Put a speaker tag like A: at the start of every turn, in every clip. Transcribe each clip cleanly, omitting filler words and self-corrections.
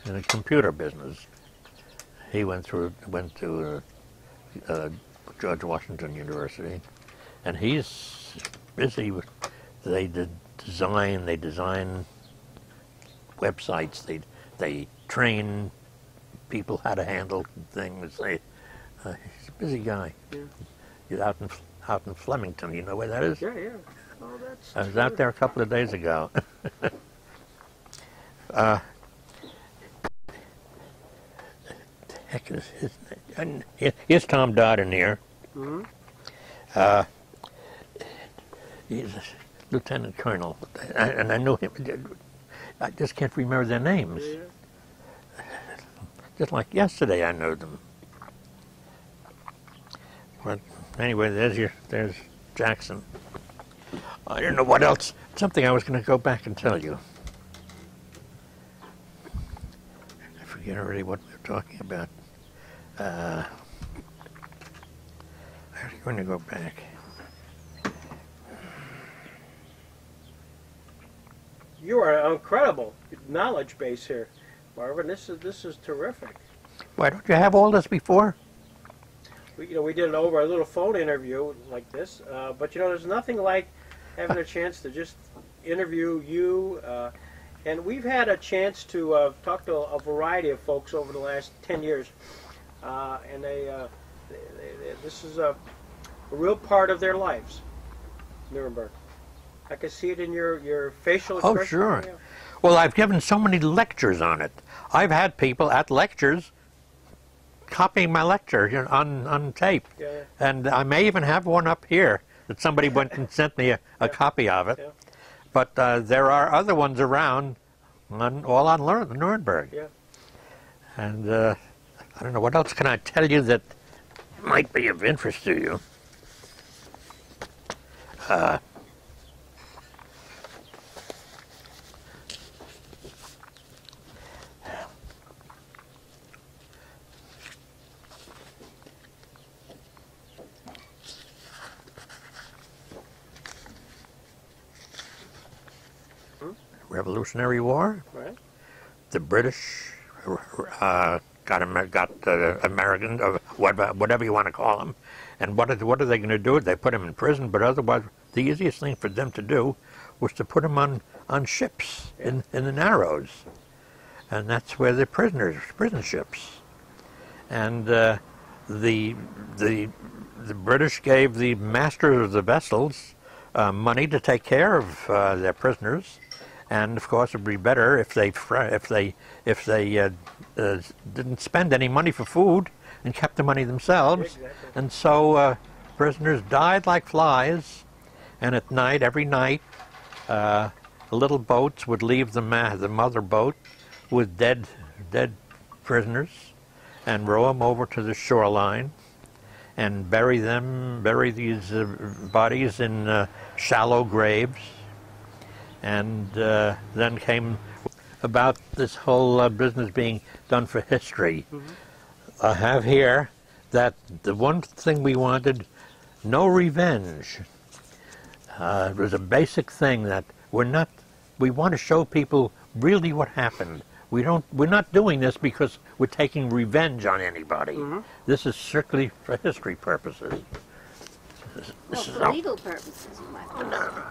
A: in the computer business. He went to George Washington University, and he's busy with. They design websites. They train people how to handle things. He's a busy guy.
B: Yeah.
A: He's out in Flemington. You know where that is?
B: Yeah, yeah. Oh, that's.
A: I was out there a couple of days ago. Heck is his name? Here's Tom Dodd in here.
B: Mm-hmm.
A: He's a lieutenant colonel, and I knew him. I just can't remember their names.
B: Yeah.
A: Just like yesterday, I knew them. But anyway, there's Jackson. I don't know what else. Something I was going to go back and tell you. I forget already what we were talking about. I was going to go back.
B: You are an incredible knowledge base here, Marvin. This is terrific.
A: Why don't you have all this before?
B: We did it over a little phone interview like this, but there's nothing like having a chance to just interview you. And we've had a chance to talk to a variety of folks over the last 10 years, and this is a real part of their lives, Nuremberg. I can see it in your facial expression.
A: Oh, sure.
B: Yeah.
A: Well, I've given so many lectures on it. I've had people at lectures copying my lecture on tape.
B: Yeah.
A: And I may even have one up here that somebody went and sent me a copy of it.
B: Yeah.
A: But there are other ones around, all on Nuremberg.
B: Yeah.
A: And I don't know, what else can I tell you that might be of interest to you? Revolutionary War.
B: Right.
A: The British got Americans, or whatever you want to call them, and what are they going to do? They put them in prison, but otherwise, the easiest thing for them to do was to put them on ships in the Narrows, and that's where the prison ships. And the British gave the masters of the vessels money to take care of their prisoners. And of course, it would be better if they didn't spend any money for food and kept the money themselves.
B: Exactly.
A: And so prisoners died like flies. And at night, every night, little boats would leave the mother boat with dead prisoners, and row them over to the shoreline, and bury these bodies in shallow graves. And then came about this whole business being done for history.
B: Mm-hmm.
A: I have here that the one thing we wanted, no revenge. It was a basic thing that we want to show people really what happened. We're not doing this because we're taking revenge on anybody.
B: Mm-hmm.
A: This is strictly for history purposes.
C: Well, for legal purposes, you might want to.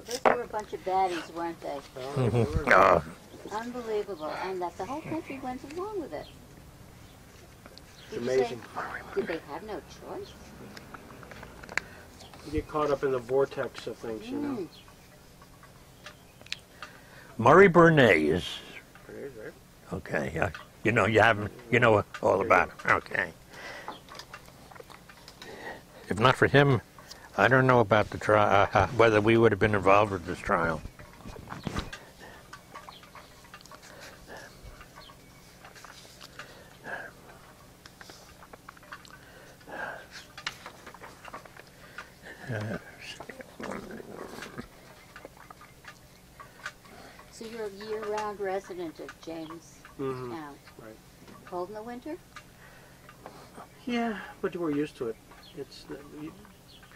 C: Those were a bunch of baddies, weren't they? Unbelievable, and that the whole country went along with it.
B: It's amazing.
C: Did they have no choice?
B: You get caught up in the vortex of things, you know.
A: Murray Bernays.
B: Right.
A: Okay, you know all about it. Okay. If not for him, I don't know about the trial, whether we would have been involved with this trial.
C: So you're a year-round resident of Jamestown.
B: Mm-hmm. Right.
C: Cold in the winter?
B: Yeah, but we're used to it. It's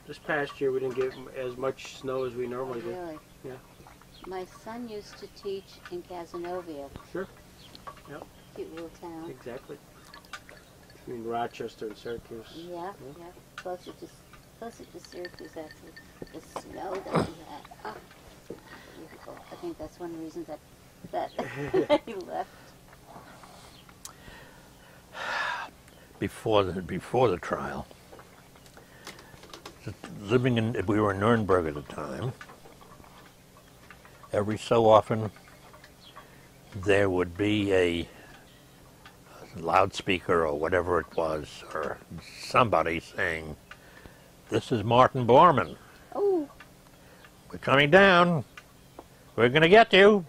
B: this past year we didn't get as much snow as we normally do.
C: Really?
B: Yeah.
C: My son used to teach in Cazenovia.
B: Sure. Yep.
C: Cute little town.
B: Exactly. Between Rochester and Syracuse.
C: Yeah, yeah. Closer to Syracuse, actually. The snow that we had. Oh, beautiful. I think that's one reason that he left.
A: Before the trial, we were in Nuremberg at the time. Every so often, there would be a loudspeaker or whatever it was, or somebody saying, "This is Martin Bormann.
C: Oh,
A: We're coming down. We're going to get you,"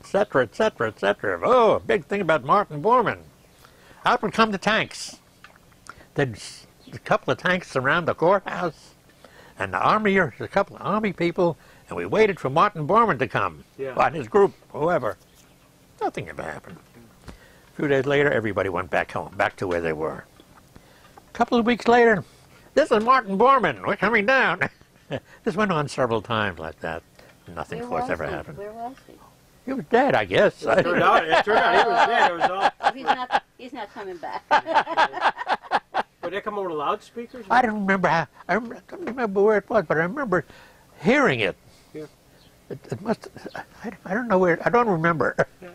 A: etc., etc., etc. Oh, a big thing about Martin Bormann. Out would come the tanks. There's a couple of tanks around the courthouse, and the army, a couple of army people, and we waited for Martin Bormann to come.
B: Yeah.
A: And his group, whoever. Nothing ever happened. A few days later, everybody went back home, back to where they were. A couple of weeks later, "This is Martin Bormann. We're coming down." This went on several times like that. Nothing
C: where
A: for us
C: was
A: ever
C: he?
A: happened.
C: Where was he?
A: He was dead, I guess.
B: It turned out he was dead. It was all.
C: Oh, he's not coming back.
B: But they come over to loudspeakers?
A: I don't remember how. I don't remember where it was, but I remember hearing it.
B: Yeah.
A: It must. I don't know where. I don't remember.
B: Yeah.
A: I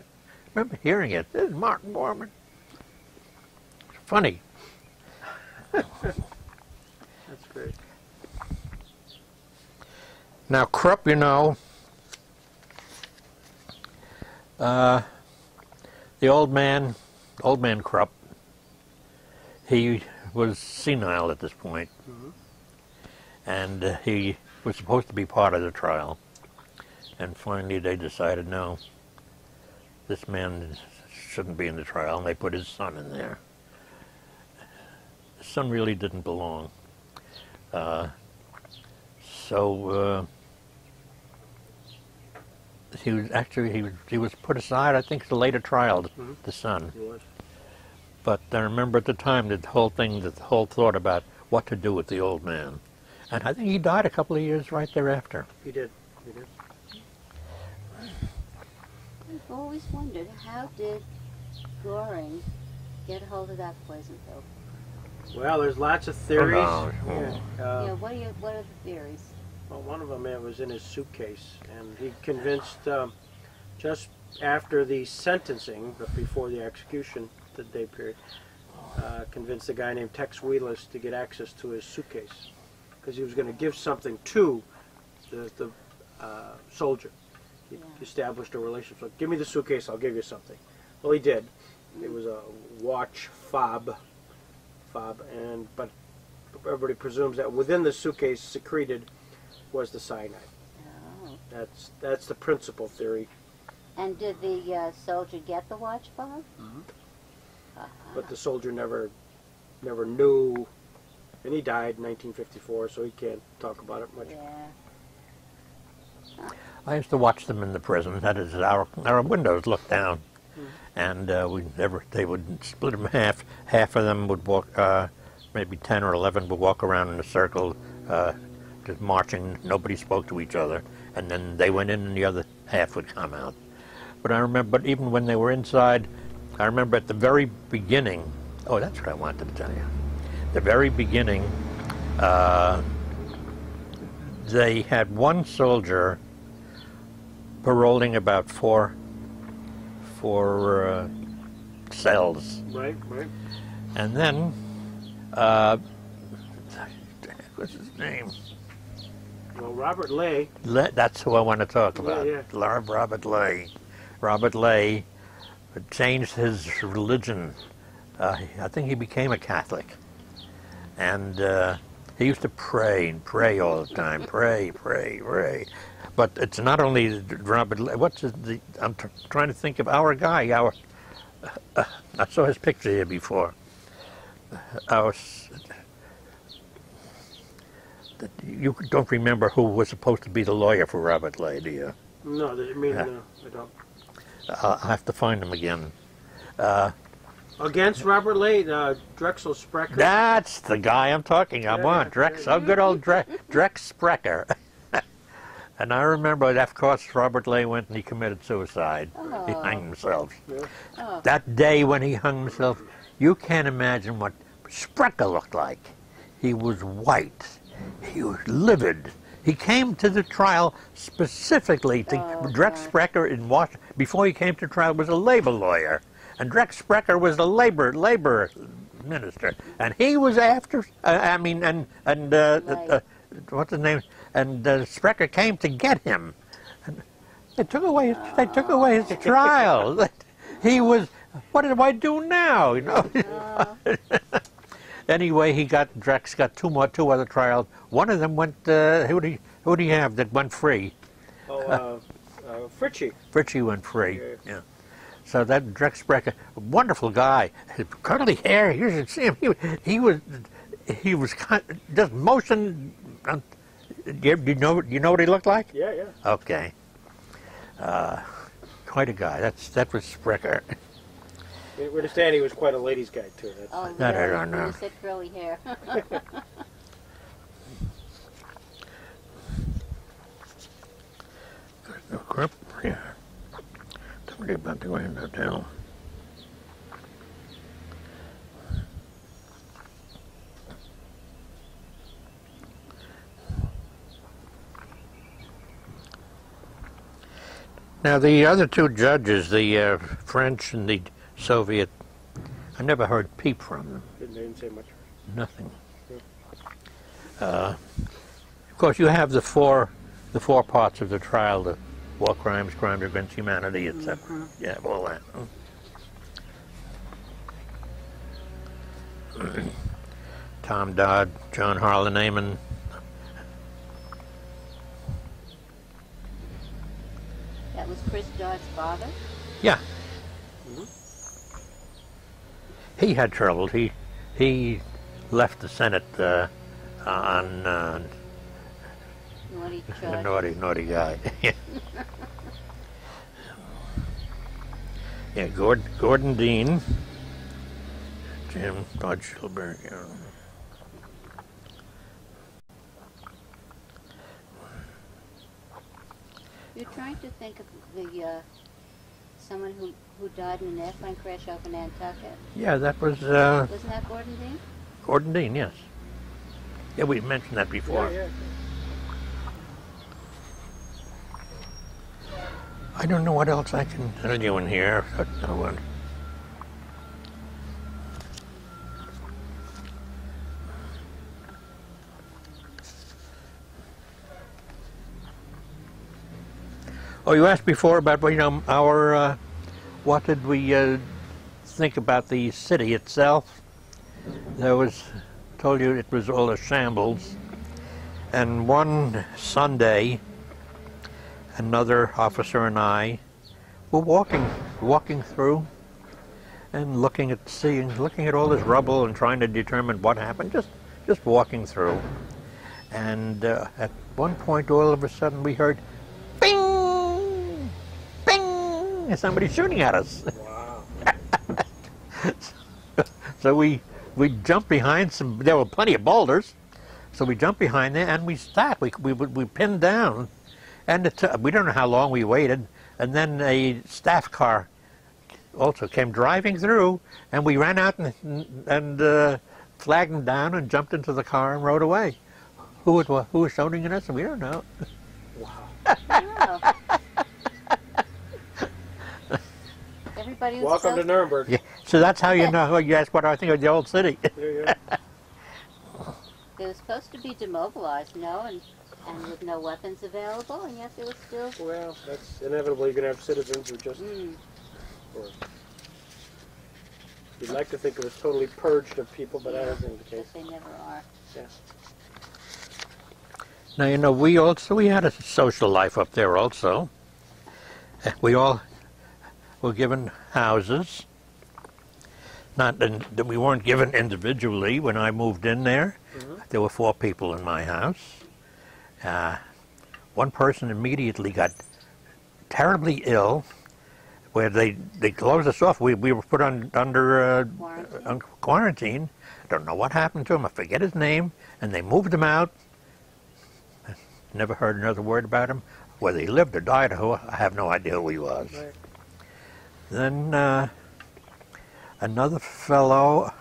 A: remember hearing it. This is Martin Bormann. It's funny.
B: That's great.
A: Now Krupp, you know, the old man Krupp, he was senile at this point, and he was supposed to be part of the trial. And finally they decided, no, this man shouldn't be in the trial, and they put his son in there. His son really didn't belong. He was put aside, I think, at a later trial, the son.
B: He was.
A: But I remember at the time the whole thought about what to do with the old man. And I think he died a couple of years right thereafter.
B: He did. He did.
C: I've always wondered, how did Goring get a hold of that poison pill?
B: Well, there's lots of theories.
A: Oh, no.
B: Yeah.
C: What are the theories?
B: Well, one of them was in his suitcase, and he convinced, just after the sentencing, but before the execution, the day period, convinced a guy named Tex Wheelis to get access to his suitcase, because he was going to give something to the soldier. He established a relationship. So, give me the suitcase, I'll give you something. Well, he did. It was a watch fob, but everybody presumes that within the suitcase secreted was the cyanide.
C: Oh.
B: That's the principal theory.
C: And did the soldier get the watch fob?
B: But the soldier never knew, and he died in 1954, so he can't talk about it much.
C: Yeah.
A: I used to watch them in the prison. That is, our windows looked down, and they would split them half. Half of them would walk, maybe 10 or 11 would walk around in a circle, just marching. Nobody spoke to each other, and then they went in, and the other half would come out. But I remember, even when they were inside, I remember at the very beginning. Oh, that's what I wanted to tell you. The very beginning, they had one soldier paroling about four cells.
B: Right.
A: And then, what's his name?
B: Well, Robert Lay.
A: That's who I want to talk about.
B: Yeah.
A: Robert Lay. Robert Lay changed his religion. I think he became a Catholic. And he used to pray all the time. Pray. But it's not only Robert Lay. I'm trying to think of our guy. I saw his picture here before. You don't remember who was supposed to be the lawyer for Robert Lay, do you?
B: No, I don't.
A: I'll have to find him again.
B: Against Robert Lay, Drexel Sprecher.
A: That's the guy I'm talking about. Good old Drex Sprecher. And I remember, of course, Robert Lay went and he committed suicide.
C: Oh.
A: He hung himself.
B: Yeah.
C: Oh.
A: That day when he hung himself, you can't imagine what Sprecher looked like. He was white. He was livid. He came to the trial specifically to Drex Sprecher in Washington. Before he came to trial, was a labor lawyer, and Drex Sprecher was a labor minister, and he was after. What's his name? And Sprecher came to get him. And they took away his trial. He was. What do I do now? You know. Anyway, Drex got two other trials. One of them went. Who do you have that went free?
B: Fritchie.
A: Fritchie went free. Yeah. So that Drex Sprecher, wonderful guy, curly hair. You should see him. He was just motion. You know what he looked like?
B: Yeah, yeah.
A: Okay. Quite a guy. That was Sprecher.
B: We understand he was quite a ladies' guy too.
A: That I don't know.
C: You said curly hair.
A: There's no grip here. Somebody about to go in the hotel. Now the other two judges, the French and the Soviet, I never heard peep from them.
B: Didn't say much.
A: Nothing. Of course, you have the four parts of the trial: the war crimes, crimes against humanity, etc. You have all that. Tom Dodd, John Harlan Amon.
C: That was Chris Dodd's father?
A: Yeah. He had trouble. He left the Senate on
C: Naughty
A: a
C: charge.
A: naughty guy. Yeah, Gordon Dean, Jim Todd Schilberg. Yeah.
C: You're trying to think of the someone who died in an airplane crash off in Nantucket.
A: Yeah, that was
C: Wasn't that Gordon Dean?
A: Gordon Dean, yes. Yeah, we mentioned that before.
B: Yeah.
A: I don't know what else I can tell you in here. No one. Oh, you asked before about our what did we think about the city itself? Told you it was all a shambles. And one Sunday, another officer and I were walking through and looking at all this rubble and trying to determine what happened, just walking through. And at one point, all of a sudden, we heard, bing, bing, and somebody shooting at us.
B: Wow.
A: So we jumped behind some. There were plenty of boulders, so we jumped behind there and we stopped. We pinned down, and we don't know how long we waited. And then a staff car also came driving through, and we ran out and flagged them down and jumped into the car and rode away. Who was shooting at us? We don't know.
B: Wow.
C: Oh. Everybody was
B: Welcome to Nuremberg.
A: Yeah. So that's how you know. You ask what I think of the old city.
B: Yeah.
C: They were supposed to be demobilized, and with no weapons available, and yet they were still.
B: Well, that's inevitably going to have citizens who just. Or, you'd like to think it was totally purged of people, but that isn't the case.
C: But they never are.
B: Yeah.
A: Now we had a social life up there also. We all were given houses. Not that we weren't given individually. When I moved in there, there were 4 people in my house. One person immediately got terribly ill. where they closed us off. We were put under quarantine. I don't know what happened to him. I forget his name. And they moved him out. Never heard another word about him. Whether he lived or died, I have no idea who he was.
B: Right.
A: Then another fellow,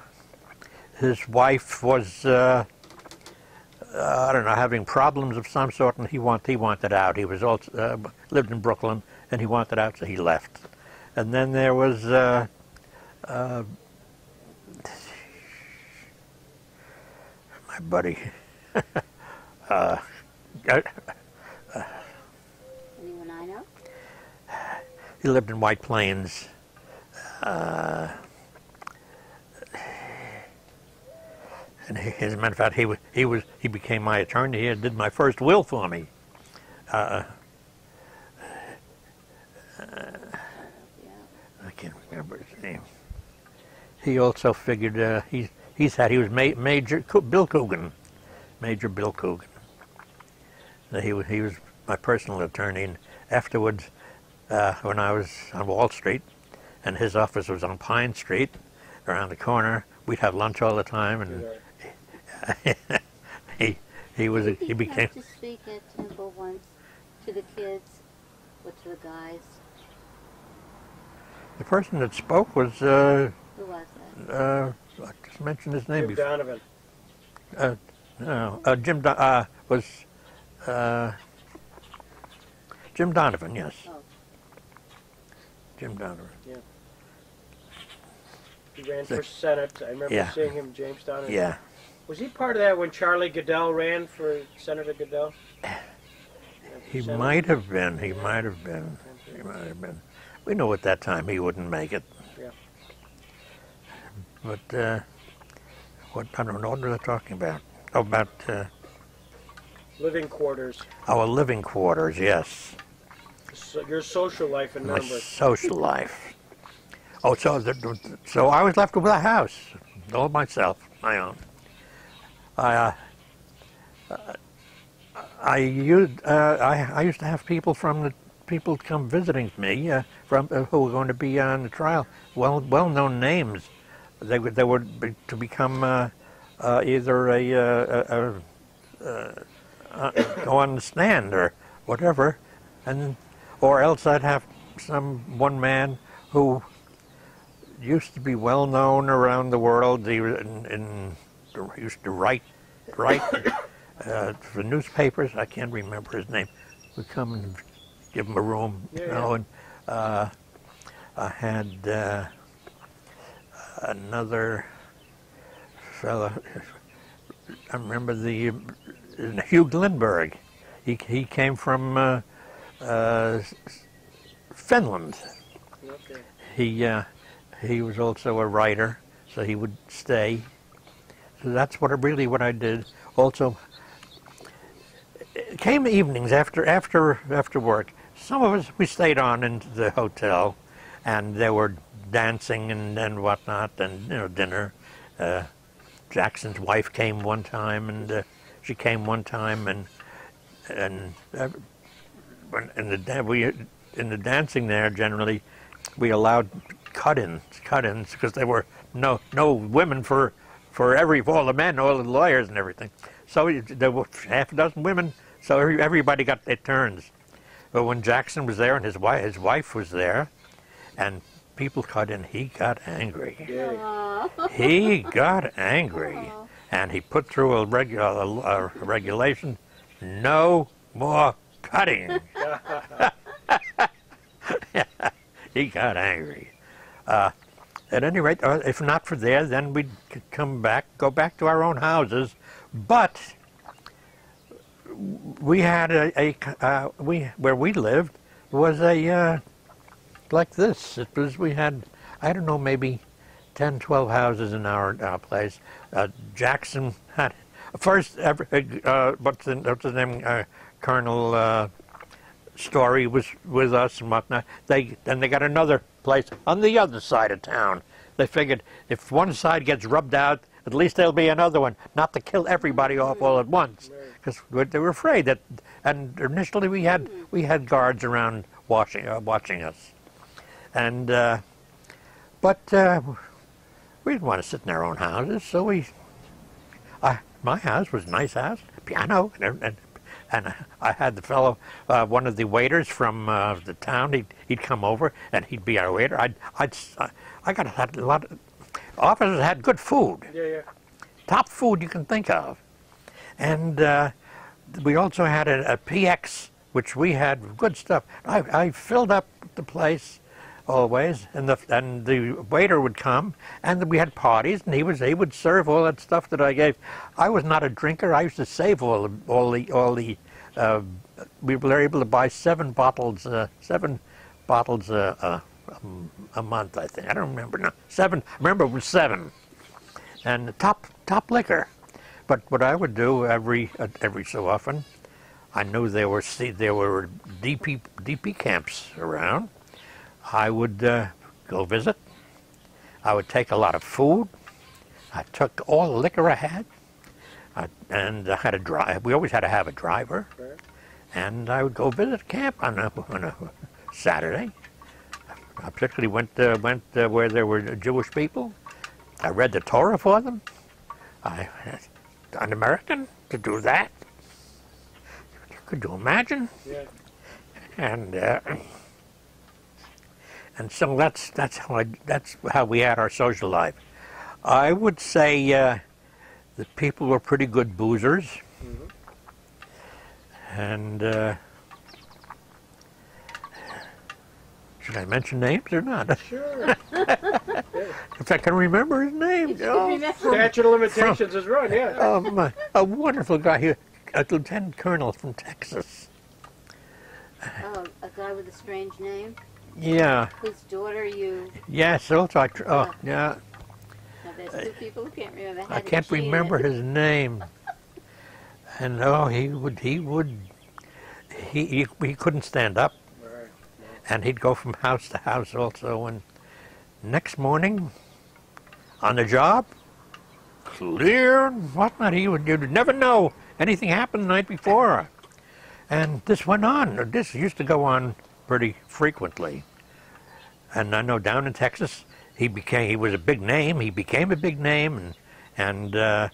A: his wife was, I don't know, having problems of some sort, and he wanted out. He was also lived in Brooklyn, and he wanted out, so he left. And then there was my buddy.
C: Anyone I know?
A: He lived in White Plains. And as a matter of fact, he became my attorney. He did my first will for me. I can't remember his name. He also figured he was Major Bill Coogan, Major Bill Coogan. He was my personal attorney. And afterwards, when I was on Wall Street, and his office was on Pine Street, around the corner, we'd have lunch all the time, and he became.
C: To speak at Temple once to the kids or to the guys.
A: The person that spoke was.
C: Who was that?
A: I just mentioned his name
B: Jim
A: before.
B: Donovan.
A: No, Jim Donovan, yes.
C: Oh.
A: Jim Donovan.
B: Yeah. He ran for Senate. I remember seeing him in Jamestown.
A: Yeah.
B: Was he part of that when Charlie Goodell ran for Senator Goodell?
A: He might have been. He might have been. He might have been. We knew at that time he wouldn't make it.
B: Yeah.
A: But what I don't know what they're talking about. Oh, about
B: Living quarters.
A: our living quarters. Yes.
B: So your social life in
A: My
B: Nuremberg.
A: social life. Oh, so I was left with a house, all myself, my own. I used to have people come visiting me who were going to be on the trial. Well-known names. They would to become either go on the stand or whatever, or else I'd have one man who used to be well known around the world. He was he used to write for newspapers. I can't remember his name. Would come and give him a room, you know. And I had another fellow. I remember Hugh Glinberg. He came from Finland.
B: Okay.
A: He was also a writer, so he would stay. So that's what I did. Also, it came evenings after work. Some of us, we stayed on into the hotel, and there were dancing and whatnot, and dinner. Jackson's wife came one time, and she came one time, and in the dancing there, generally, we allowed cut-ins, because there were no women for all the men, all the lawyers and everything. So there were half a dozen women, so everybody got their turns. But when Jackson was there and his wife was there, and people cut in, he got angry. He got angry, and he put through a regulation: no more cutting. He got angry. At any rate, if not for there, then we'd go back to our own houses. But we had where we lived was like this. We had, I don't know, maybe 10, 12 houses in our place. Jackson had first. What's his name? Colonel Story was with us and whatnot. Then they got another place on the other side of town. They figured if one side gets rubbed out, at least there'll be another one, not to kill everybody off all at once, because they were afraid that. And initially we had guards around watching us, And but we didn't want to sit in our own houses, so my house was a nice house, piano, and I had the fellow, one of the waiters from the town. He'd come over and he'd be our waiter. I had a lot of officers had good food, top food you can think of, and we also had a PX, which we had good stuff. I filled up the place always, and the waiter would come, and we had parties, and he would serve all that stuff that I gave. I was not a drinker. I used to save all the. We were able to buy 7 bottles a month, I think. I don't remember now. 7. I remember it was 7, and top liquor. But what I would do every so often, I knew there were DP camps around. I would go visit. I would take a lot of food. I took all the liquor I had, and I had a drive. We always had to have a driver, and I would go visit camp on a Saturday. I particularly went where there were Jewish people. I read the Torah for them. An American to do that. Could you imagine?
B: Yeah.
A: And so that's how we had our social life. I would say that people were pretty good boozers, and should I mention names or not?
B: Sure.
A: If I can remember his name.
B: Statute of limitations is run, yeah.
A: A wonderful guy here, a lieutenant colonel from Texas.
C: Oh, a guy with a strange name?
A: Yeah.
C: Whose daughter you...
A: Yes, also yeah.
C: Now, there's 2 people who can't remember.
A: I can't remember his name. And he couldn't stand up.
B: Right.
A: And he'd go from house to house also. And next morning, on the job, clear and whatnot, you'd never know anything happened the night before. And this went on. This used to go on pretty frequently. And I know down in Texas, he was a big name. He became a big name, and they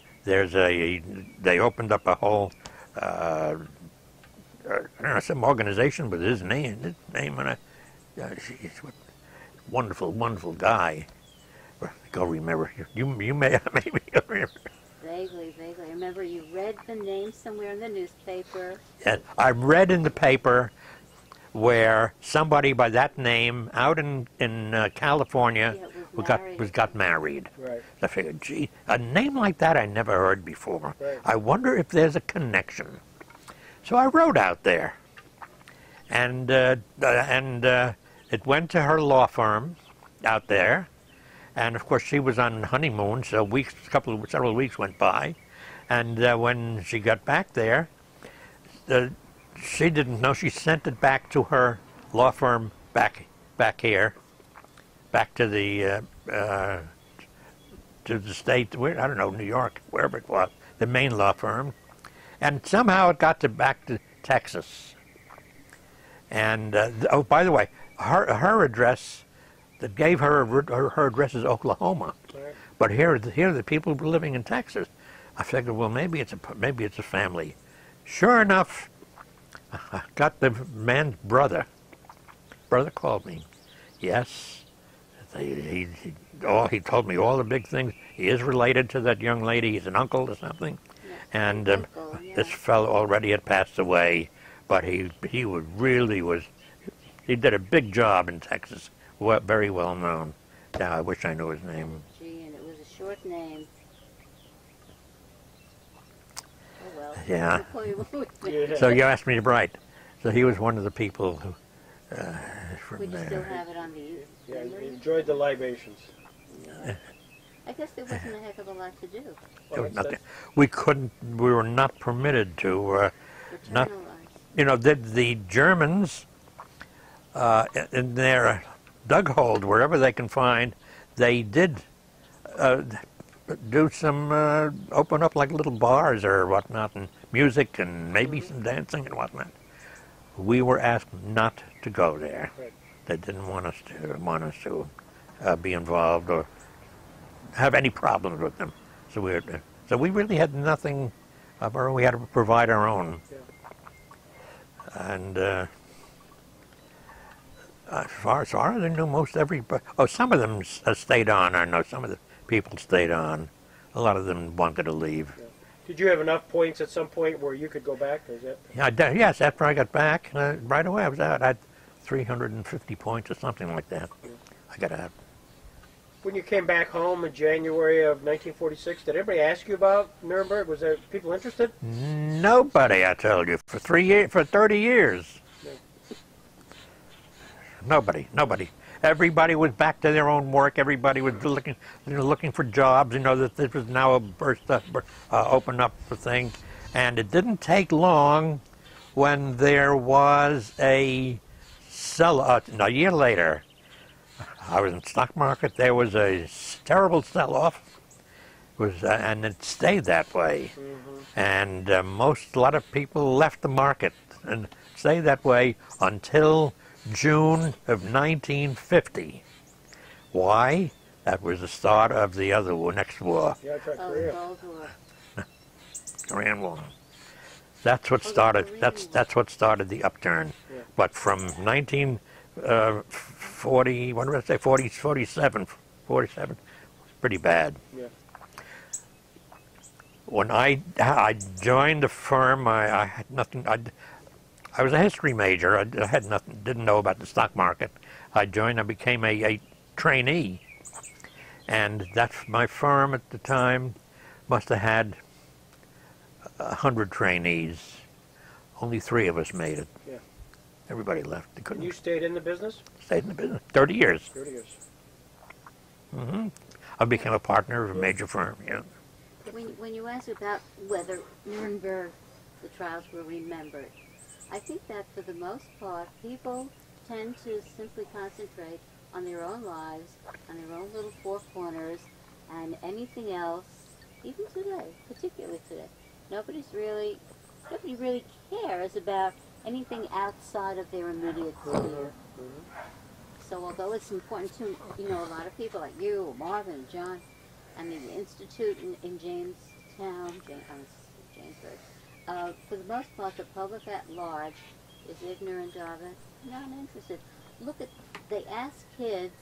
A: opened up a whole I don't know, some organization with his name on it. He's a wonderful guy. Go remember. You may maybe remember.
C: Vaguely. I remember you read the name somewhere in the newspaper.
A: Yeah, I read in the paper where somebody by that name out in California got married.
B: Right.
A: I figured, gee, a name like that I never heard before.
B: Right.
A: I wonder if there's a connection. So I wrote out there, and it went to her law firm out there, and of course she was on honeymoon, so several weeks went by, and when she got back there, she didn't know. She sent it back to her law firm back here, back to the state, I don't know, New York, wherever it was, the main law firm, and somehow it got back to Texas. And oh, by the way, her address that gave her address is Oklahoma,
B: Right.
A: but here the people were living in Texas. I figured, well, maybe it's a family. Sure enough, I got the man's brother. Brother called me. Yes, he told me all the big things. He is related to that young lady. He's an uncle or something.
C: Yeah,
A: And
C: uncle, yeah.
A: this fellow already had passed away, but he did a big job in Texas. Very well known. Now I wish I knew his name.
C: Gee, and it was a short name. Oh well.
A: Yeah.
B: Yeah.
A: So you asked me to write. So he was one of the people who from
C: Would you
A: there.
C: still have it on the
B: Yeah,
C: memory?
B: enjoyed the libations.
C: I guess there wasn't a heck of a lot to do.
A: There was
B: Well,
A: nothing. We were not permitted to. Not,
C: Fraternalized.
A: the Germans in their dug hold, wherever they can find, they did do some open up like little bars or whatnot, and music and maybe some dancing and whatnot. We were asked not to go there.
B: Right.
A: They didn't want us to be involved or have any problems with them. So we really had nothing of our own. We had to provide our own.
B: Yeah.
A: And as far as I knew, most everybody. Oh, some of them stayed on. I know some of the people stayed on. A lot of them wanted to leave.
B: Yeah. Did you have enough points at some point where you could go back? Is that?
A: Yeah, yes, after I got back, right away I was out. I had 350 points or something like that.
B: Yeah.
A: I got out.
B: When you came back home in January of 1946, did anybody ask you about Nuremberg? Was there people interested?
A: Nobody, I told you, for 30 years.
B: Yeah.
A: Nobody. Everybody was back to their own work. Everybody was looking for jobs. You know that this was now open up for things, and it didn't take long when there was a a year later. I was in the stock market. There was a terrible sell-off. And it stayed that way. Mm-hmm. And a lot of people left the market and stayed that way until June of 1950. Why? That was the start of the next war.
B: Yeah, Korea.
A: Korean War. That's what started. That's what started the upturn.
B: Yeah.
A: But from 1940, what did I say? 47, pretty bad.
B: Yeah.
A: When I joined the firm, I had nothing. I was a history major. I had nothing. Didn't know about the stock market. I became a trainee, and that's my firm at the time. Must have had 100 trainees. Only 3 of us made it.
B: Yeah.
A: Everybody left. They couldn't.
B: And you stayed in the business?
A: Stayed in the business 30 years.
B: 30 years.
A: Mm-hmm. I became a partner of a major firm. Yeah.
C: When you ask about whether Nuremberg, the trials were remembered, I think that for the most part, people tend to simply concentrate on their own lives, on their own little four corners, and anything else, even today, particularly today. Nobody really cares about anything outside of their immediate sphere. So although it's important to, a lot of people like you, or Marvin, and John, and the Institute in Jamesburg, for the most part, the public at large is ignorant of it, not interested. They ask kids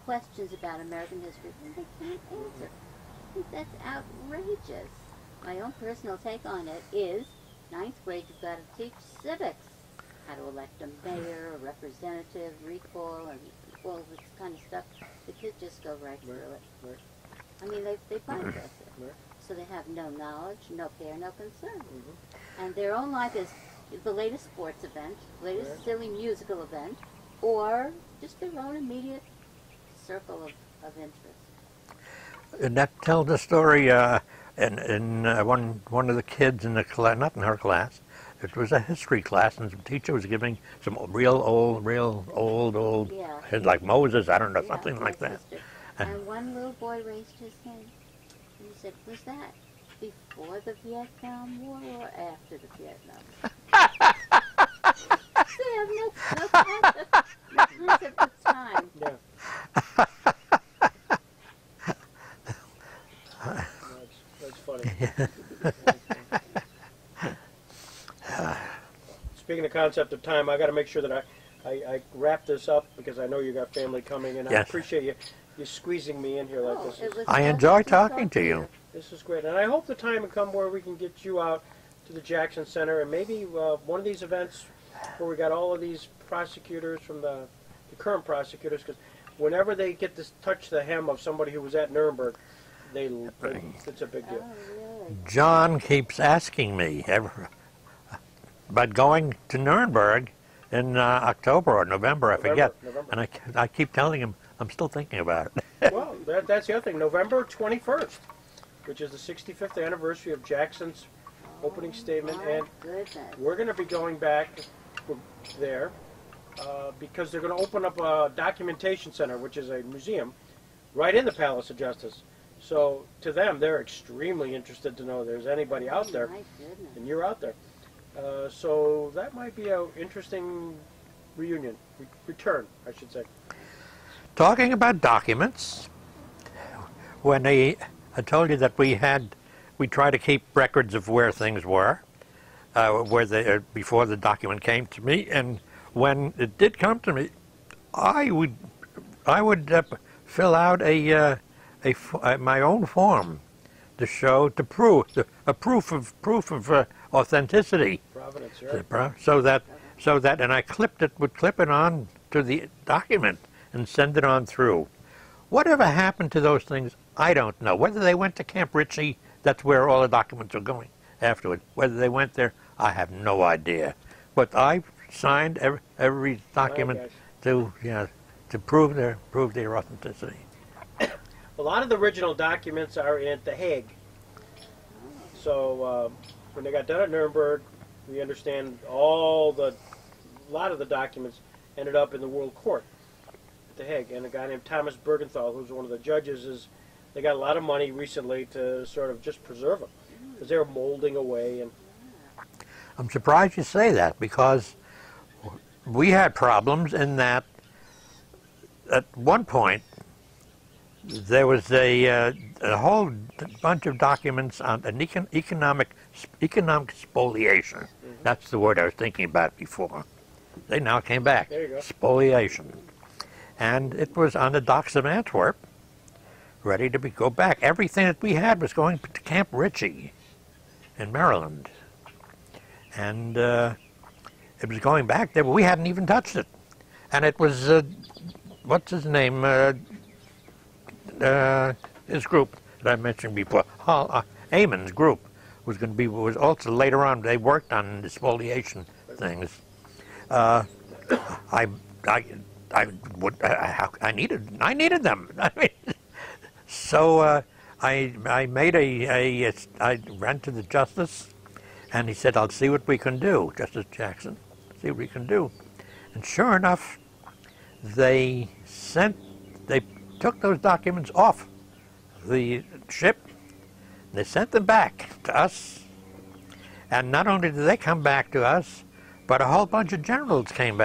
C: questions about American history, and they can't answer. I think that's outrageous. My own personal take on it is, 9th grade, you've got to teach civics, how to elect a mayor, a representative, recall, and all this kind of stuff. The kids just go right through it.
B: Right.
C: I mean, they bypass it.
B: Right.
C: So they have no knowledge, no care, no concern.
B: Mm-hmm.
C: And their own life is the latest sports event, latest silly musical event, or just their own immediate circle of interest.
A: And that tells the story. And one of the kids in the class, not in her class, it was a history class, and the teacher was giving some real old,
C: Yeah.
A: like Moses, I don't know,
C: Yeah,
A: something like that.
C: sister. And one little boy raised his hand, and he said, "Was that before the Vietnam War or after the Vietnam War?" See, I have no concept of time.
B: Yeah. That's funny. Speaking of concept of time, I got to make sure that I wrap this up because I know you got family coming, and I
A: Yes.
B: appreciate you squeezing me in here like this.
C: It was
A: I
C: lovely
A: enjoy
C: to
A: talking
C: talk
A: to you.
B: This is great, and I hope the time will come where we can get you out to the Jackson Center and maybe one of these events where we got all of these prosecutors from the current prosecutors, because whenever they get to touch the hem of somebody who was at Nuremberg, it's a big deal.
C: Oh, really?
A: John keeps asking me about going to Nuremberg in October or November, I forget.
B: November.
A: And I keep telling him I'm still thinking about it.
B: Well, that's the other thing. November 21st, which is the 65th anniversary of Jackson's opening statement,
C: My
B: and
C: goodness.
B: we're going to be going back there because they're going to open up a documentation center, which is a museum, right in the Palace of Justice. So to them, they're extremely interested to know there's anybody out there,
C: My goodness.
B: and you're out there. So that might be an interesting return, I should say.
A: Talking about documents, when I told you that we try to keep records of where things were, before the document came to me, and when it did come to me, I would fill out my own form to show a proof of authenticity.
B: Provenance, right?
A: So that, and I would clip it on to the document and send it on through. Whatever happened to those things, I don't know. Whether they went to Camp Ritchie, that's where all the documents are going afterward. Whether they went there, I have no idea. But I signed every document to prove their authenticity.
B: A lot of the original documents are at The Hague. So when they got done at Nuremberg, we understand a lot of the documents ended up in the World Court at The Hague. And a guy named Thomas Bergenthal, who's one of the judges, they got a lot of money recently to sort of just preserve them because they were molding away. And
A: I'm surprised you say that, because we had problems in that at one point there was a whole bunch of documents on an economic spoliation. Mm-hmm. That's the word I was thinking about before. They now came back.
B: There you go.
A: Spoliation. And it was on the docks of Antwerp, ready to go back. Everything that we had was going to Camp Ritchie in Maryland. And it was going back there, but we hadn't even touched it. And it was, what's his name, his group that I mentioned before, Eamon's group, was also later on, they worked on the spoliation things. I needed them. I mean, so I ran to the justice, and he said, "I'll see what we can do, Justice Jackson. See what we can do." And sure enough, they took those documents off the ship. They sent them back to us. And not only did they come back to us, but a whole bunch of generals came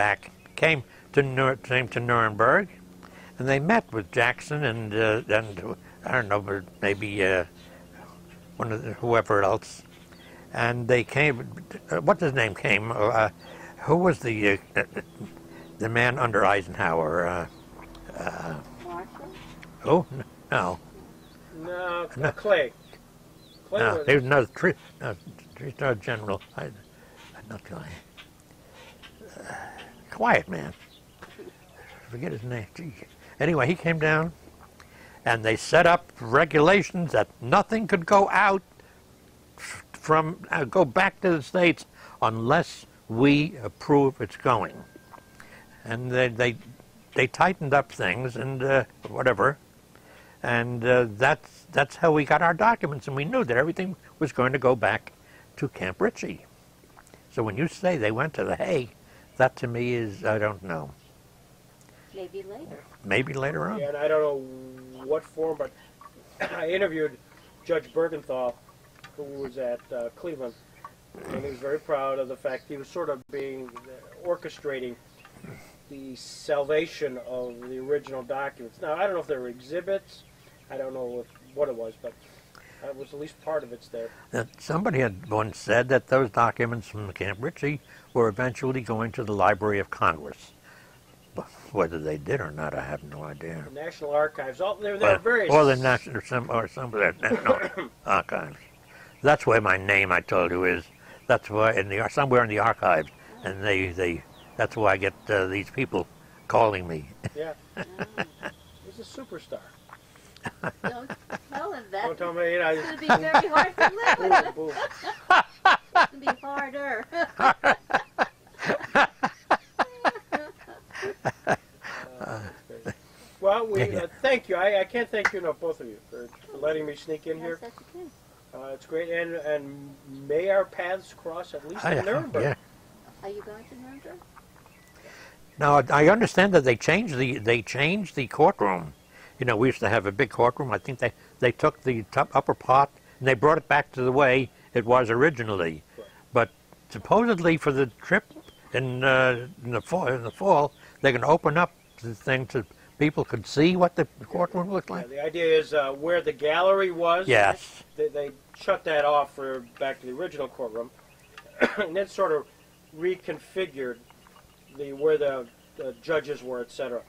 A: to Nuremberg, and they met with Jackson and I don't know, maybe whoever else. And they came. What's his name came? Who was the man under Eisenhower?
C: Marshall?
A: Oh no.
B: No, Clay.
A: No, he was another three-star general. Not Clay. Quiet man. Forget his name. Gee. Anyway, he came down, and they set up regulations that nothing could go out go back to the States unless we approve it's going. And they tightened up things and whatever, and that's how we got our documents, and we knew that everything was going to go back to Camp Ritchie. So when you say they went to The Hague, that to me is, I don't know.
C: Maybe later.
A: Maybe later on.
B: Yeah, and I don't know what form, but I interviewed Judge Bergenthal, who was at Cleveland, and he was very proud of the fact he was sort of orchestrating the salvation of the original documents. Now, I don't know if there were exhibits, I don't know what it was, but it was at least part of it's there.
A: Somebody had once said that those documents from Camp Ritchie were eventually going to the Library of Congress. But whether they did or not, I have no idea.
B: The National Archives, there are various...
A: Or the National, or some of the National Archives. That's where my name, I told you, is. That's why somewhere in the archives, and that's why I get these people calling me.
B: Yeah, he's a superstar.
C: Don't tell him that.
B: Don't tell me.
C: It's going to be very hard to live with it. It's going to be harder.
B: Well, thank you. I can't thank you enough, both of you, for letting me sneak in here.
C: Yes, that's okay.
B: It's great, and may our paths cross at least in Nuremberg.
A: Yeah.
C: Are you going to Nuremberg?
A: Now, I understand that they changed the courtroom. You know, we used to have a big courtroom. I think they took the upper part and they brought it back to the way it was originally. Right. But supposedly for the trip in the fall, they're going to open up the thing so people could see what the courtroom looked like.
B: The idea is where the gallery was.
A: Yes.
B: They shut that off for back to the original courtroom, and then sort of reconfigured where the judges were, etc.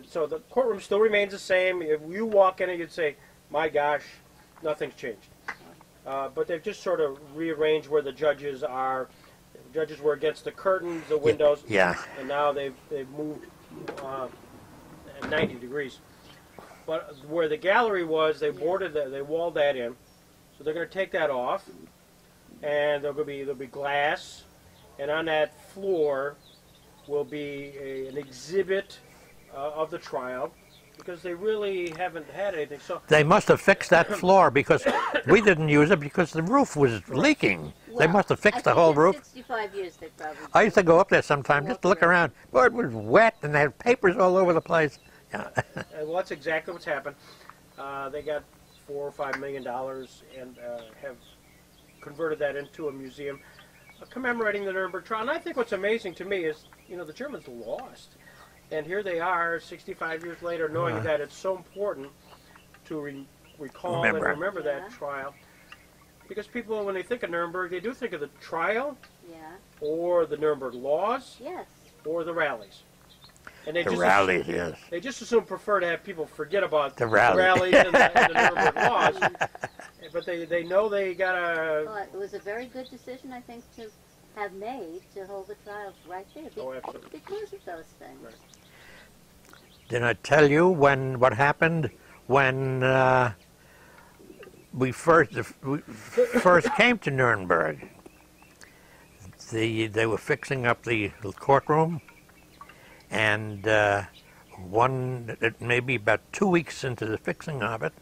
B: So the courtroom still remains the same. If you walk in it, you'd say, "My gosh, nothing's changed." But they've just sort of rearranged where the judges are. The judges were against the curtains, the windows,
A: Yeah.
B: and now they've moved 90 degrees. But where the gallery was, they walled that in. So they're going to take that off, and there'll be glass, and on that floor will be an exhibit of the trial, because they really haven't had anything. So
A: They must have fixed that floor because we didn't use it because the roof was leaking. They must have fixed the whole roof.
C: 65 years they probably
A: I used to go up there sometime just to look around. Boy, it was wet and they had papers all over the place. Yeah.
B: well, that's exactly what's happened. They got $4 or $5 million and have converted that into a museum commemorating the Nuremberg trial. And I think what's amazing to me is, the Germans lost. And here they are 65 years later knowing that it's so important to recall and remember that trial. Because people, when they think of Nuremberg, they do think of the trial, or the Nuremberg laws, or the rallies. And they
A: rallies, yes.
B: They just prefer to have people forget about
A: the
B: rallies and the Nuremberg laws. But they know they got to...
C: Well, it was a very good decision, I think, to have made to hold the trials right there.
B: Absolutely.
C: Because of those things.
B: Right.
A: Did I tell you what happened when we first came to Nuremberg? They were fixing up the courtroom, and maybe about 2 weeks into the fixing of it,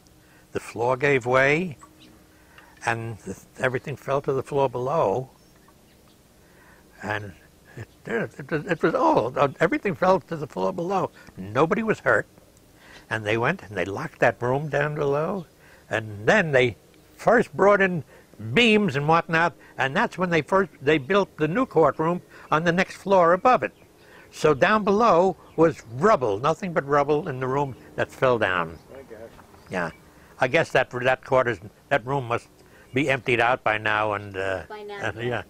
A: the floor gave way, and everything fell to the floor below, and it was all, everything fell to the floor below. Nobody was hurt. And they went and they locked that room down below. And then they first brought in beams and whatnot. And that's when they built the new courtroom on the next floor above it. So down below was rubble, nothing but rubble in the room that fell down.
B: My gosh.
A: Yeah. I guess that room must be emptied out by now. And
C: By now,
A: yeah.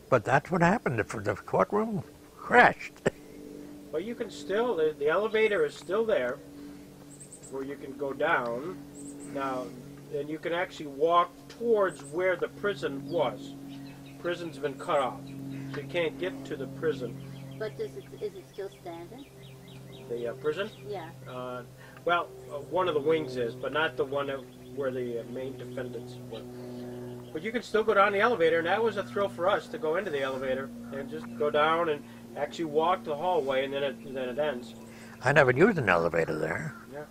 A: But that's what happened. The courtroom crashed.
B: But you can still, the elevator is still there, where you can go down. Now, and you can actually walk towards where the prison was. Prison's been cut off, so you can't get to the prison.
C: But is it still standing?
B: The prison?
C: Yeah.
B: Well, one of the wings is, but not the one where the main defendants were. But you can still go down the elevator, and that was a thrill for us to go into the elevator and just go down and actually walk the hallway, and then it ends.
A: I never used an elevator there.
B: Yeah.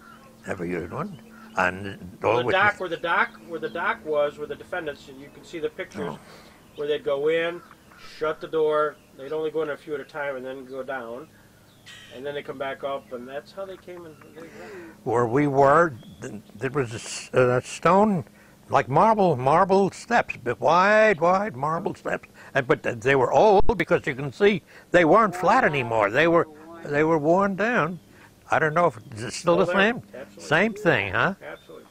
A: Never used one. And
B: Well, the dock, where the dock was, where the defendants, and you can see the pictures, where they'd go in, shut the door. They'd only go in a few at a time, and then go down, and then they come back up, and that's how they came in.
A: Where we were, there was a stone, like marble steps, wide marble steps. But they were old because you can see they weren't flat anymore. They were worn down. I don't know if it's still the same.
B: Absolutely.
A: Same thing, huh?
B: Absolutely.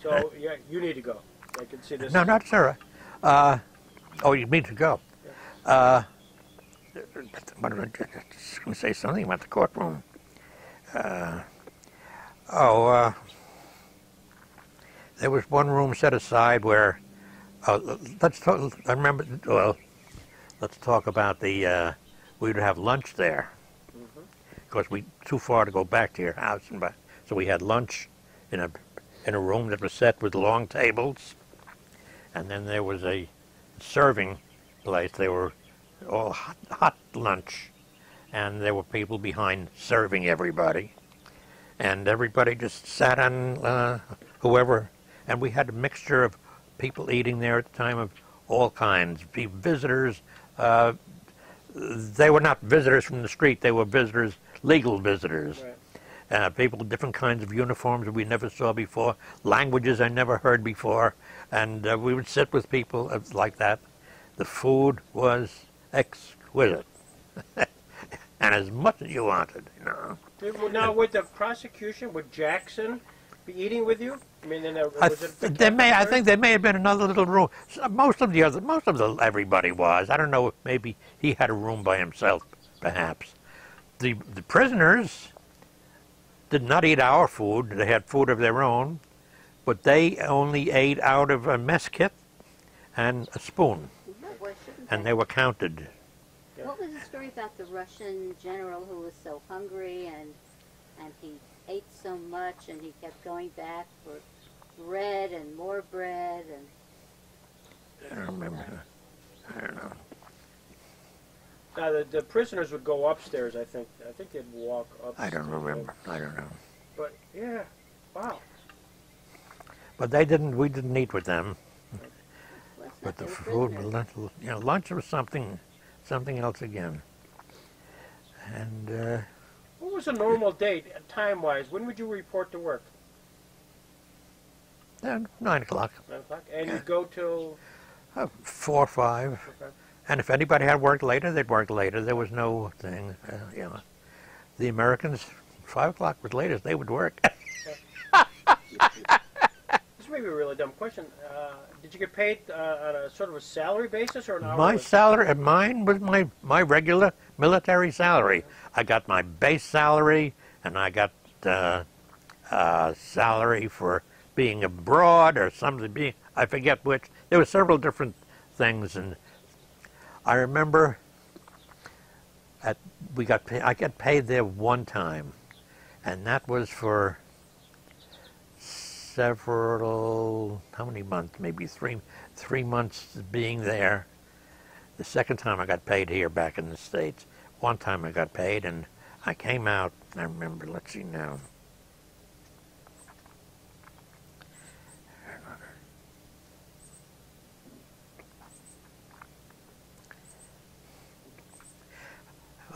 B: So yeah, you need to go. I can see this.
A: No, not Sarah. Oh, you need to go. What am I going to say? Something about the courtroom. There was one room set aside where, let's talk about we would have lunch there. Because we too far to go back to your house, so we had lunch in a room that was set with long tables, and then there was a serving place. They were all hot lunch, and there were people behind serving everybody, and everybody just sat on whoever. And we had a mixture of people eating there at the time of all kinds, visitors. They were not visitors from the street, they were visitors, legal visitors. Right. People with different kinds of uniforms that we never saw before, languages I never heard before, and we would sit with people like that. the food was exquisite. And as much as you wanted, you know.
B: Now, with the prosecution, would Jackson be eating with you? I mean,
A: I think there may have been another little room. Most of everybody was. I don't know. Maybe he had a room by himself, perhaps. The prisoners did not eat our food. They had food of their own, but they only ate out of a mess kit and a spoon, and they were counted.
C: What was the story about the Russian general who was so hungry and he ate so much and he kept going back for bread and more bread and...
A: I don't remember. I don't know.
B: Now, the prisoners would go upstairs, I think. I think they'd walk upstairs.
A: I don't remember. I don't know.
B: But, yeah, wow.
A: But we didn't eat with them.
C: Well,
A: But the food, lunch was something else again. And
B: What was a normal day, time-wise? When would you report to work?
A: 9 o'clock.
B: 9 o'clock? And you'd go till...
A: 4 or 5.
B: Okay.
A: And if anybody had worked later, they'd work later. There was no thing, The Americans, 5 o'clock was late as they would work.
B: This may be a really dumb question. Did you get paid on a sort of a salary basis or an hourly?
A: My salary, mine was my regular military salary. I got my base salary, and I got salary for being abroad or something. I forget which. There were several different things, and I remember I got paid there one time, and that was for how many months? Maybe three months being there. The second time I got paid here back in the States. One time I got paid, and I came out, I remember, let's see now.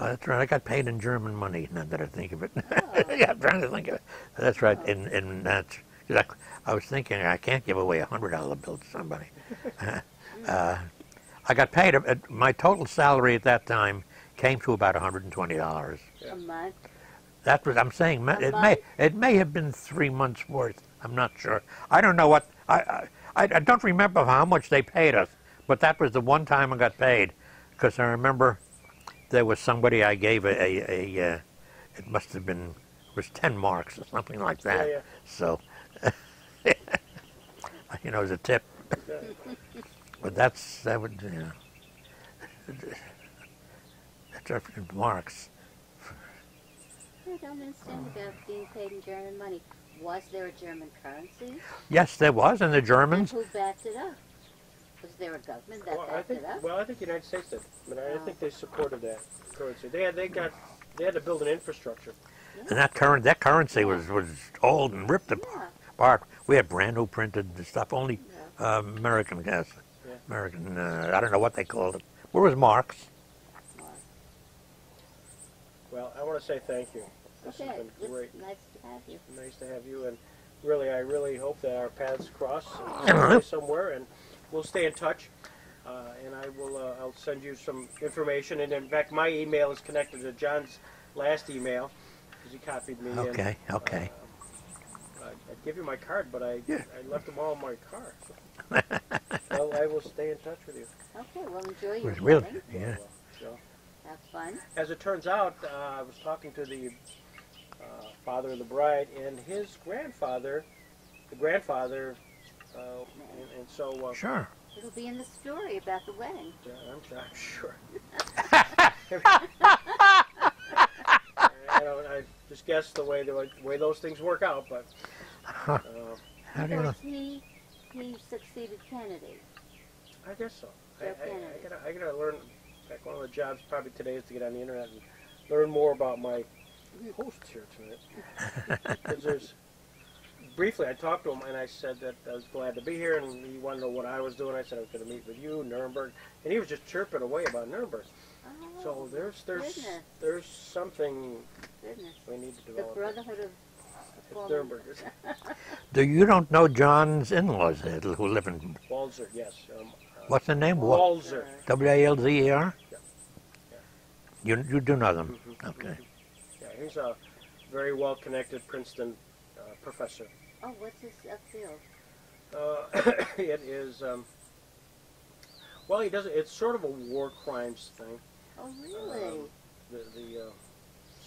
A: That's right. I got paid in German money. Now that I think of it, yeah, I'm trying to think of it. That's right. I was thinking I can't give away $100 bill to somebody. I got paid. My total salary at that time came to about $120
C: a month.
A: That's what I'm saying. It may have been 3 months' worth. I'm not sure. I don't know what. I don't remember how much they paid us, but that was the one time I got paid, because I remember. There was somebody I gave it must have been, it was 10 marks or something like that.
B: Yeah.
A: So, as a tip. But that would, that's marks.
C: I don't understand about being paid in German money. Was there a German currency?
A: Yes, there was, and the Germans.
C: And who backed it up? Was there a government that backed it up?
B: Well, I think the United States did. I think they supported that currency. They had to build an infrastructure.
C: Yeah.
A: And that currency was old and ripped apart. We had brand new printed stuff. Only American, yes. Yeah. American. I don't know what they called it. Where was marks?
B: Well, I want to say thank you. This has been great.
C: Nice to have you.
B: Nice to have you, and I really hope that our paths cross somewhere, and we'll stay in touch. And I'll send you some information. And in fact, my email is connected to John's last email, because he copied me.
A: Okay,
B: and,
A: okay.
B: I'd give you my card, but I left them all in my car. Well, I will stay in touch with you.
C: Okay, well, enjoy your
A: really,
C: wedding.
A: yeah.
B: So,
C: have fun.
B: as it turns out, I was talking to the father of the bride and his grandfather, and so...
A: Sure.
C: It'll be in the story about the wedding.
B: I'm sure. I just guessed the way those things work out, but...
A: How do you know?
C: He succeeded Kennedy.
B: I guess so.
C: Kennedy.
B: I gotta learn. In fact, one of the jobs probably today is to get on the internet and learn more about my hosts here tonight. Because briefly, I talked to him and I said that I was glad to be here, and he wanted to know what I was doing. I said I was going to meet with you, Nuremberg, and he was just chirping away about Nuremberg.
C: Oh,
B: so there's something we need to develop.
C: The Brotherhood of
B: Nuremberg.
A: You don't know John's in-laws who live in,
B: Walzer, yes.
A: what's the name?
B: Walzer.
A: W-A-L-Z-E-R?
B: Yeah.
A: You do know them?
B: Mm-hmm.
A: Okay.
B: Yeah, he's a very well-connected Princeton professor.
C: Oh, what's his field?
B: It is, well, he does. It's sort of a war crimes thing.
C: Oh, really?
B: The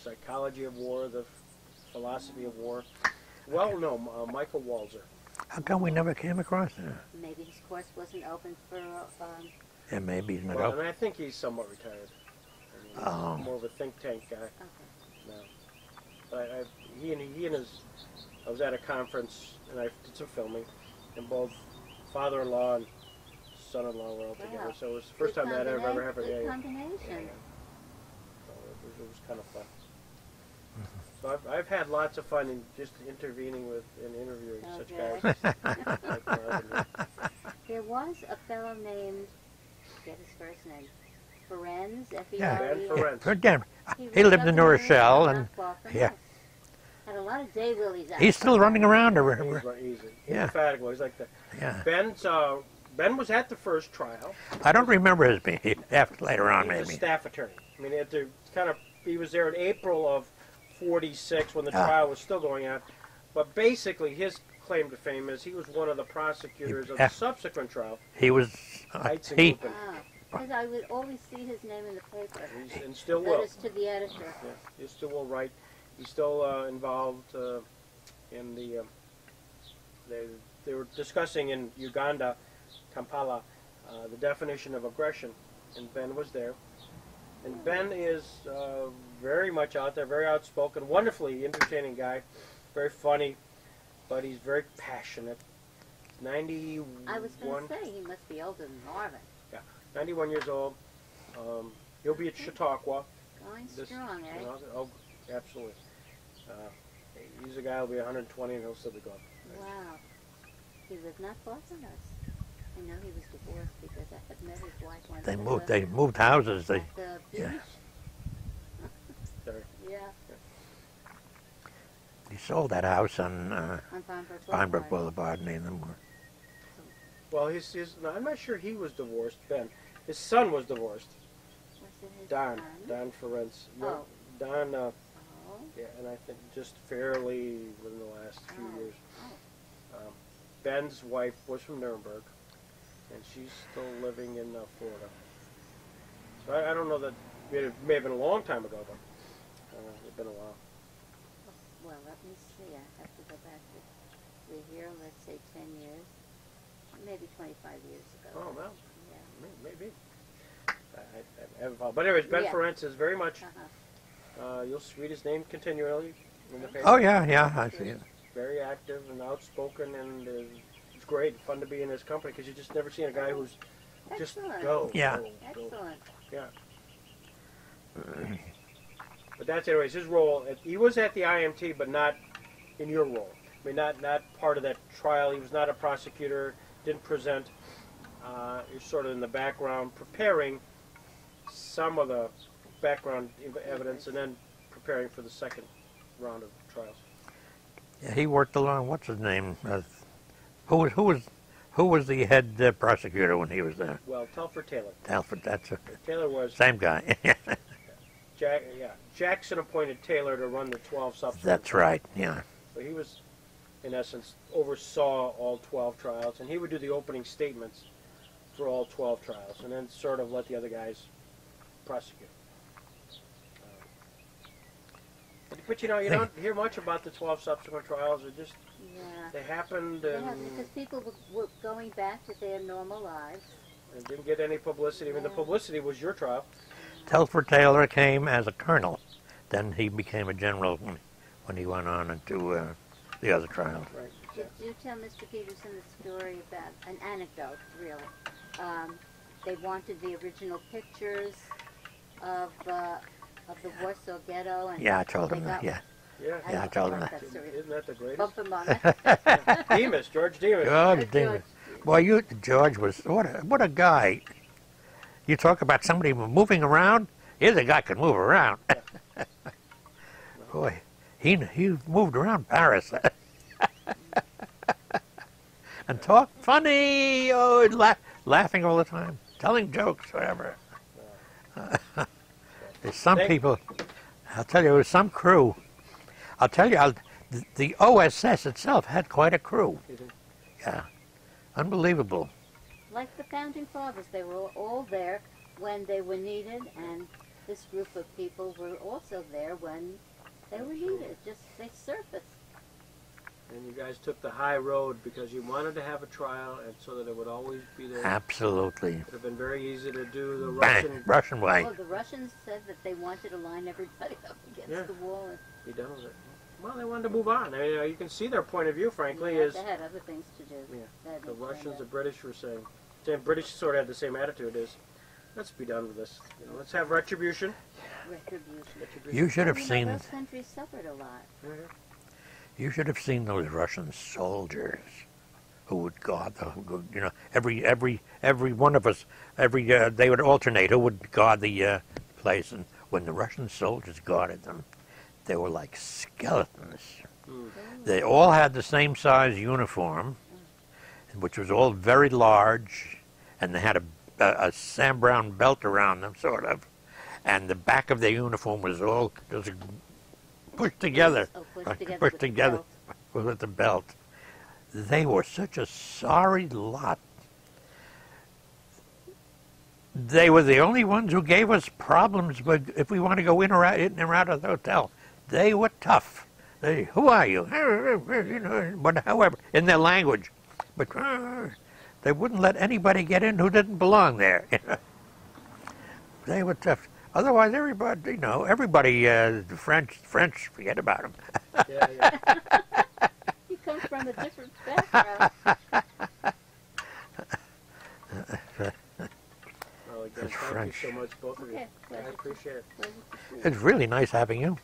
B: psychology of war, the philosophy of war. Well, no, Michael Walzer.
A: How come we never came across him?
C: Maybe his course wasn't open for.
A: Yeah, maybe he's not
B: Well,
A: open.
B: and I think he's somewhat retired. I mean, he's more of a think tank guy.
C: Okay.
B: No. But he and his, I was at a conference and I did some filming, and both father-in-law and son-in-law were all together.
C: Wow.
B: So it was the first time that ever happened.
C: Good
B: Yeah,
C: combination.
B: So it was kind of fun. So I've had lots of fun in just intervening with and interviewing such
C: Okay.
B: guys like Marvin.
C: There was a fellow named, get his first name, Ferenz,
A: Yeah.
B: Ben
C: F-E-R-E.
B: Ferenz.
A: Again, he
C: was
A: lived
C: up
A: in New Rochelle, and
C: not far from
A: yeah.
C: us. Had a lot of daylilies out.
A: he's still running around.
B: He's
A: Yeah.
B: indefatigable. He's like the
A: Yeah.
B: Ben was at the first trial.
A: I don't remember his being after later on,
B: He was a
A: maybe.
B: staff attorney. I mean, he was there in April of '46 when the
A: Ah.
B: trial was still going on. But basically, his claim to fame is he was one of the prosecutors of the
A: Yeah.
B: subsequent trial.
A: He was.
B: Heights and
A: He.
B: Lupin.
C: Because I would always see his name in the paper.
B: And still will.
C: Letters to the editor.
B: Yeah, he still will write. He's still involved in the. They were discussing in Uganda, Kampala, the definition of aggression, and Ben was there. And Ben is very much out there, very outspoken, wonderfully entertaining guy, very funny, but he's very passionate. 91.
C: I was going to say, he must be older than Marvin.
B: 91 years old. He'll be at Chautauqua.
C: Going
B: This-
C: strong, eh?
B: you know, oh, absolutely. He's a guy who'll be 120 and he'll still be going.
C: Wow. He lived not far from us. I know he was divorced because I had met his wife once.
A: They moved houses. They.
C: At the beach.
A: Yeah.
B: Sorry.
C: Yeah.
A: He sold that house on
C: On Farnbrook
A: Farnbrook
C: Boulevard.
A: Boulevard, and no more.
B: Well, no, I'm not sure he was divorced, Ben. His son was divorced.
C: Was it his
B: Don.
C: son?
B: Don Ferenz.
C: Oh.
B: Don,
C: Oh.
B: yeah, and I think just fairly within the last few
C: Oh.
B: years. Ben's wife was from Nuremberg, and she's still living in Florida. So I don't know that, it may have been a long time ago, but it's been a while.
C: Well, let me see. I have to go back to, we're here, let's say 10 years. Maybe 25 years ago.
B: Oh, well,
C: Yeah.
B: maybe. I haven't followed. But anyways, Ben
C: Yeah.
B: Ferenz is very much,
C: Uh-huh.
B: you'll read his name continually in the paper.
A: Oh yeah, I see it.
B: Very active and outspoken, and it's great, fun to be in his company, because you just never seen a guy who's just
C: Excellent.
B: go.
A: Yeah.
B: Go.
C: Excellent.
B: Yeah. But that's anyways his role. He was at the IMT, but not in your role. I mean, not part of that trial. He was not a prosecutor. Didn't present. He was sort of in the background, preparing some of the background evidence, and then preparing for the second round of trials.
A: Yeah, he worked along. What's his name? Who was the head prosecutor when he was there?
B: Well, Telford Taylor.
A: Alfred. That's a,
B: Taylor was
A: same guy.
B: Jackson appointed Taylor to run the 12 subsequent.
A: That's right. Yeah.
B: So he was, in essence, oversaw all 12 trials, and he would do the opening statements for all 12 trials, and then sort of let the other guys prosecute. But you know, you don't hear much about the 12 subsequent trials. It just,
C: Yeah.
B: they happened,
C: Yeah,
B: and
C: because people were going back to their normal lives.
B: it didn't get any publicity. I mean, the publicity was your trial.
A: Telford Taylor came as a colonel. Then he became a general when he went on into the other trials.
B: Right.
C: Did you tell Mr. Peterson the story about an anecdote, really? They wanted the original pictures of the Warsaw Ghetto, and
A: Yeah, I told
C: they
A: him that.
C: got-
A: Yeah.
B: Yeah.
A: Yeah, I told him that.
B: Isn't that the greatest?
C: Bump him on it.
B: Demas, George Demas.
A: George Davis. Boy, George was what a guy. You talk about somebody moving around. Here's a guy can move around. Boy, he moved around Paris and talked funny, oh, laughing all the time, telling jokes, whatever. There's some people, I'll tell you, there was some crew. I'll tell you, the OSS itself had quite a crew. Yeah, unbelievable.
C: Like the founding fathers, they were all there when they were needed, and this group of people were also there when they were needed. Just they surfaced.
B: And you guys took the high road because you wanted to have a trial, and so that it would always be there.
A: Absolutely.
B: It would have been very easy to do the
A: Bang, Russian way.
C: Oh, the Russians said that they wanted to line everybody up against the wall. And
B: be done with it. Well, they wanted to move on. I mean, you can see their point of view, frankly,
C: they had other things to do.
B: Yeah. The Russians, the British were saying. The British sort of had the same attitude as, let's be done with this. You know, let's have retribution.
C: Retribution.
A: You should have
C: You know,
A: seen.
C: those countries suffered a lot.
A: You should have seen those Russian soldiers who would guard the. You know, every one of us. They would alternate who would guard the place, and when the Russian soldiers guarded them, they were like skeletons. They all had the same size uniform, which was all very large, and they had a Sam Brown belt around them, sort of, and the back of their uniform was all just pushed together,
C: Pushed together
A: with the belt. They were such a sorry lot. They were the only ones who gave us problems if we want to go in or out of the hotel. They were tough. Who are you? You know, but however, in their language. But they wouldn't let anybody get in who didn't belong there. They were tough. Otherwise, everybody, you know, the French, forget about them.
C: He comes from a different background.
B: Well, again, thank you so much, both of you.
C: Okay,
B: I appreciate it.
A: It's really nice having you.